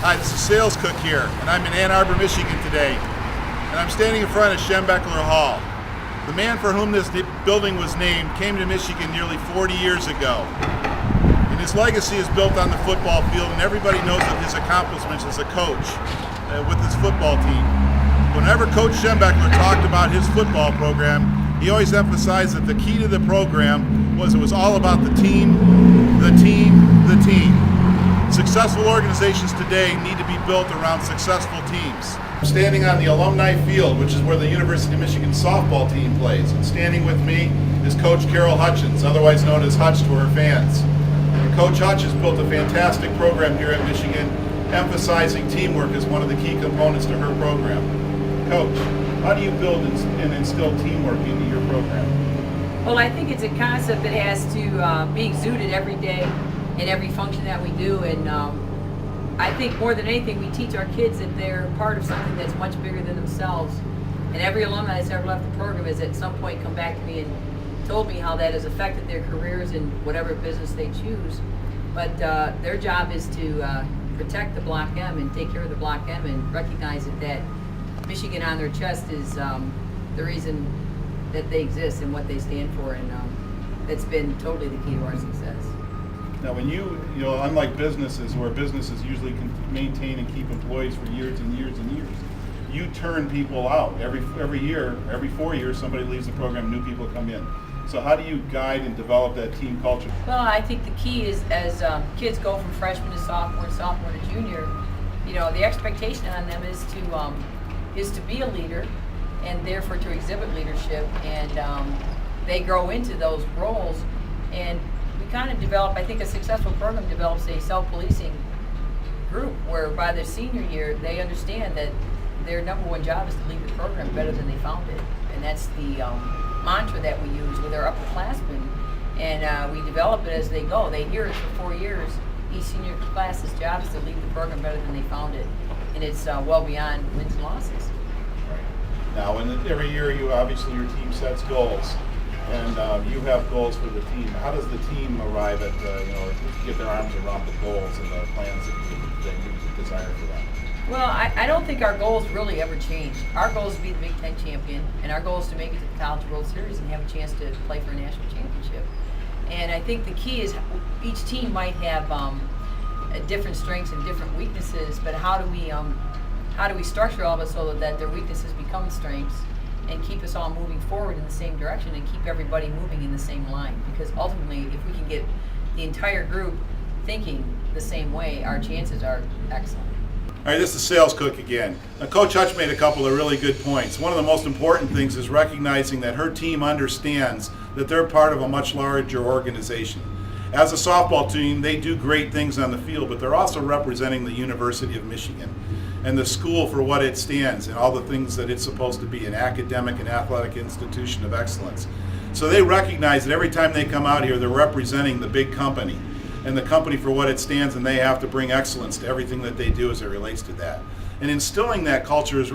Hi, this is SalesCooke here, and I'm in Ann Arbor, Michigan today. And I'm standing in front of Schembechler Hall. The man for whom this building was named came to Michigan nearly 40 years ago. And his legacy is built on the football field, and everybody knows of his accomplishments as a coach with his football team. Whenever Coach Schembechler talked about his football program, he always emphasized that the key to the program was it was all about the team, the team, the team. Successful organizations today need to be built around successful teams. I'm standing on the alumni field, which is where the University of Michigan softball team plays. And standing with me is Coach Carol Hutchins, otherwise known as Hutch to her fans. And Coach Hutch has built a fantastic program here at Michigan, emphasizing teamwork as one of the key components to her program. Coach, how do you build and instill teamwork into your program? Well, I think it's a concept that has to be exuded every day in every function that we do, and I think more than anything we teach our kids that they're part of something that's much bigger than themselves. And every alumni that's ever left the program has at some point come back to me and told me how that has affected their careers in whatever business they choose. But their job is to protect the Block M and take care of the Block M and recognize that Michigan on their chest is the reason that they exist and what they stand for, and that's been totally the key to our success. Now, when you know, unlike businesses where businesses usually can maintain and keep employees for years and years and years, you turn people out every year, every 4 years, somebody leaves the program, new people come in. So how do you guide and develop that team culture? Well, I think the key is as kids go from freshman to sophomore to junior, you know, the expectation on them is to be a leader and therefore to exhibit leadership, and they grow into those roles. And we kind of develop, I think a successful program develops a self-policing group where by their senior year they understand that their number one job is to lead the program better than they found it. And that's the mantra that we use with our upperclassmen, and we develop it as they go. They hear it for 4 years. Each senior class's job is to lead the program better than they found it, and it's well beyond wins and losses. Right. Now, every year your team sets goals, and you have goals for the team. How does the team arrive at get their arms around the goals and the plans that you desire for them? Well, I don't think our goals really ever change. Our goal is to be the Big Ten champion, and our goal is to make it to the College World Series and have a chance to play for a national championship. And I think the key is each team might have different strengths and different weaknesses, but how do we structure all of it so that their weaknesses become strengths and keep us all moving forward in the same direction and keep everybody moving in the same line? Because ultimately, if we can get the entire group thinking the same way, our chances are excellent. All right, this is SalesCooke again. Now, Coach Hutch made a couple of really good points. One of the most important things is recognizing that her team understands that they're part of a much larger organization. As a softball team, they do great things on the field, but they're also representing the University of Michigan and the school for what it stands and all the things that it's supposed to be, an academic and athletic institution of excellence. So they recognize that every time they come out here, they're representing the big company and the company for what it stands, and they have to bring excellence to everything that they do as it relates to that. And instilling that culture is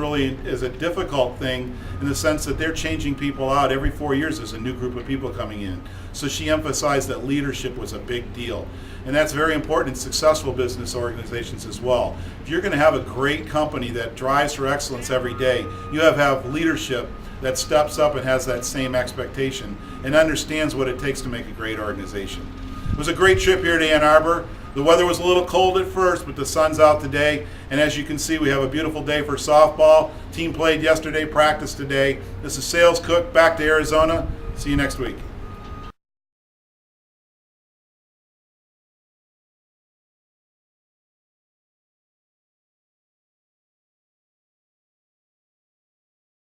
a difficult thing in the sense that they're changing people out every 4 years. There's a new group of people coming in. So she emphasized that leadership was a big deal. And that's very important in successful business organizations as well. If you're going to have a great company that drives for excellence every day, you have leadership that steps up and has that same expectation and understands what it takes to make a great organization. It was a great trip here to Ann Arbor. The weather was a little cold at first, but the sun's out today. And as you can see, we have a beautiful day for softball. Team played yesterday, practiced today. This is SalesCooke, back to Arizona. See you next week.